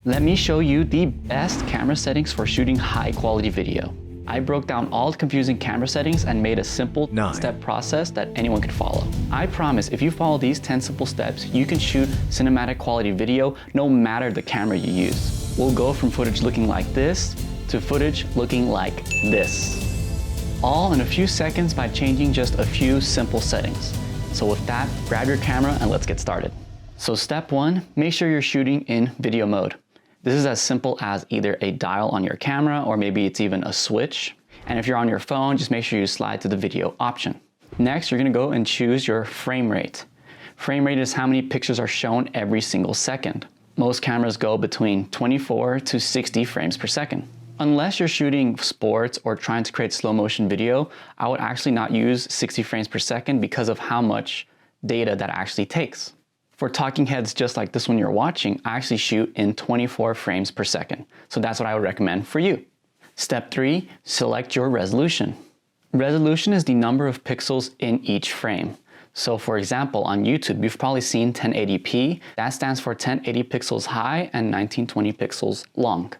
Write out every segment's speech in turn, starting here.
Let me show you the best camera settings for shooting high quality video. I broke down all the confusing camera settings and made a simple step process that anyone can follow. I promise if you follow these 10 simple steps, you can shoot cinematic quality video no matter the camera you use. We'll go from footage looking like this to footage looking like this. All in a few seconds by changing just a few simple settings. So with that, grab your camera and let's get started. So step 1, make sure you're shooting in video mode. This is as simple as either a dial on your camera or maybe it's even a switch. And if you're on your phone, just make sure you slide to the video option. Next, you're gonna go and choose your frame rate. Frame rate is how many pictures are shown every single second. Most cameras go between 24 to 60 frames per second. Unless you're shooting sports or trying to create slow motion video, I would actually not use 60 frames per second because of how much data that actually takes. For talking heads just like this one you're watching, I actually shoot in 24 frames per second. So that's what I would recommend for you. Step 3, select your resolution. Resolution is the number of pixels in each frame. So for example, on YouTube, you've probably seen 1080p. That stands for 1080 pixels high and 1920 pixels long.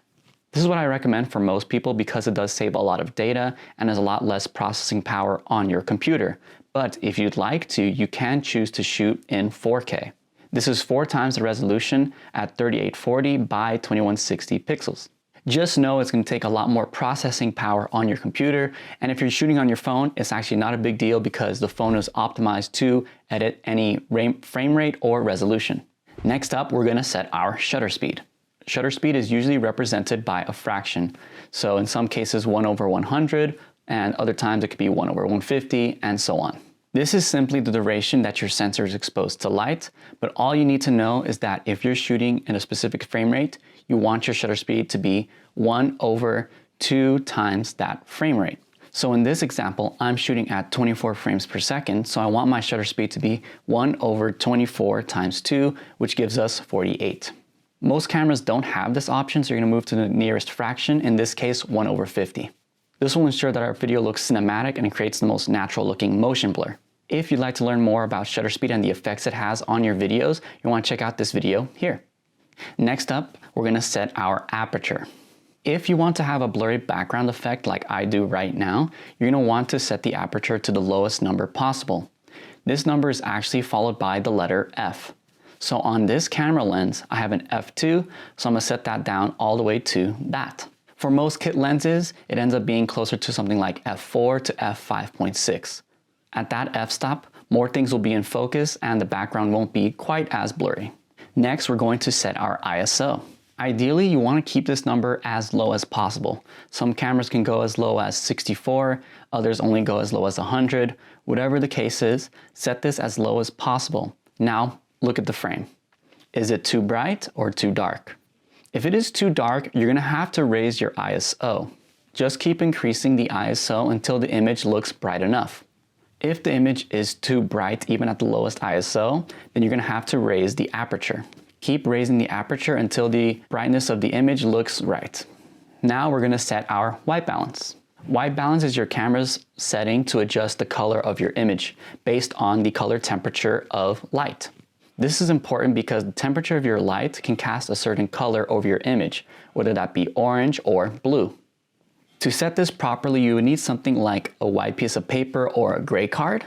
This is what I recommend for most people because it does save a lot of data and has a lot less processing power on your computer. But if you'd like to, you can choose to shoot in 4K. This is 4 times the resolution at 3840 by 2160 pixels. Just know it's going to take a lot more processing power on your computer, and if you're shooting on your phone, it's actually not a big deal because the phone is optimized to edit any frame rate or resolution. Next up, we're going to set our shutter speed. Shutter speed is usually represented by a fraction. So in some cases 1/100, and other times it could be 1/150, and so on. This is simply the duration that your sensor is exposed to light, but all you need to know is that if you're shooting in a specific frame rate, you want your shutter speed to be 1/2 times that frame rate. So in this example, I'm shooting at 24 frames per second, so I want my shutter speed to be 1/24 times 2, which gives us 48. Most cameras don't have this option, so you're gonna move to the nearest fraction, in this case 1/50. This will ensure that our video looks cinematic and it creates the most natural looking motion blur. If you'd like to learn more about shutter speed and the effects it has on your videos, you want to check out this video here. Next up, we're going to set our aperture. If you want to have a blurry background effect like I do right now, you're going to want to set the aperture to the lowest number possible. This number is actually followed by the letter F. So on this camera lens, I have an f2, so I'm going to set that down all the way to that. For most kit lenses, it ends up being closer to something like f4 to f5.6. At that f-stop, more things will be in focus and the background won't be quite as blurry. Next, we're going to set our ISO. Ideally, you want to keep this number as low as possible. Some cameras can go as low as 64, others only go as low as 100. Whatever the case is, set this as low as possible. Now, look at the frame. Is it too bright or too dark? If it is too dark, you're going to have to raise your ISO. Just keep increasing the ISO until the image looks bright enough. If the image is too bright, even at the lowest ISO, then you're going to have to raise the aperture. Keep raising the aperture until the brightness of the image looks right. Now we're going to set our white balance. White balance is your camera's setting to adjust the color of your image based on the color temperature of light. This is important because the temperature of your light can cast a certain color over your image, whether that be orange or blue. To set this properly, you would need something like a white piece of paper or a gray card,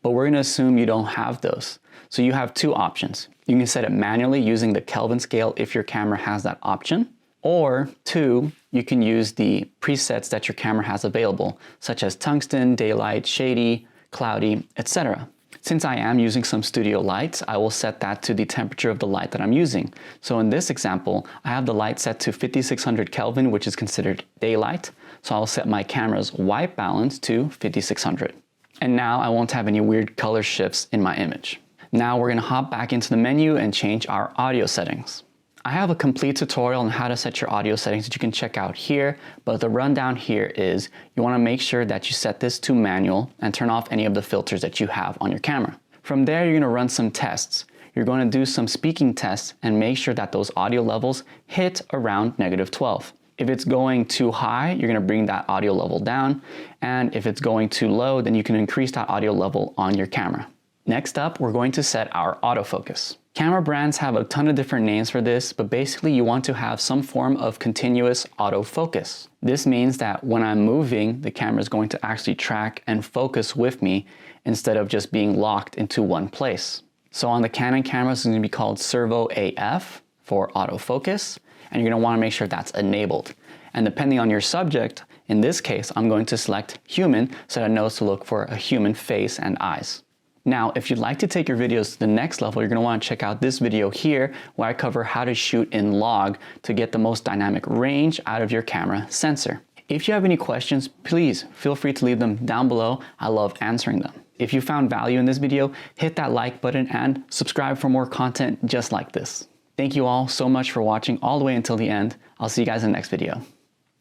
but we're going to assume you don't have those. So you have 2 options. You can set it manually using the Kelvin scale if your camera has that option, or 2, you can use the presets that your camera has available, such as tungsten, daylight, shady, cloudy, etc. Since I am using some studio lights, I will set that to the temperature of the light that I'm using. So in this example, I have the light set to 5600 Kelvin, which is considered daylight. So I'll set my camera's white balance to 5600. And now I won't have any weird color shifts in my image. Now we're gonna hop back into the menu and change our audio settings. I have a complete tutorial on how to set your audio settings that you can check out here, but the rundown here is you want to make sure that you set this to manual and turn off any of the filters that you have on your camera. From there, you're going to run some tests. You're going to do some speaking tests and make sure that those audio levels hit around -12. If it's going too high, you're going to bring that audio level down, and if it's going too low, then you can increase that audio level on your camera. Next up, we're going to set our autofocus. Camera brands have a ton of different names for this, but basically you want to have some form of continuous autofocus. This means that when I'm moving, the camera is going to actually track and focus with me instead of just being locked into one place. So on the Canon cameras, it's going to be called Servo AF for autofocus, and you're going to want to make sure that's enabled. And depending on your subject, in this case, I'm going to select human so that it knows to look for a human face and eyes. Now, if you'd like to take your videos to the next level, you're going to want to check out this video here where I cover how to shoot in log to get the most dynamic range out of your camera sensor. If you have any questions, please feel free to leave them down below. I love answering them. If you found value in this video, hit that like button and subscribe for more content just like this. Thank you all so much for watching all the way until the end. I'll see you guys in the next video.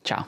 Ciao.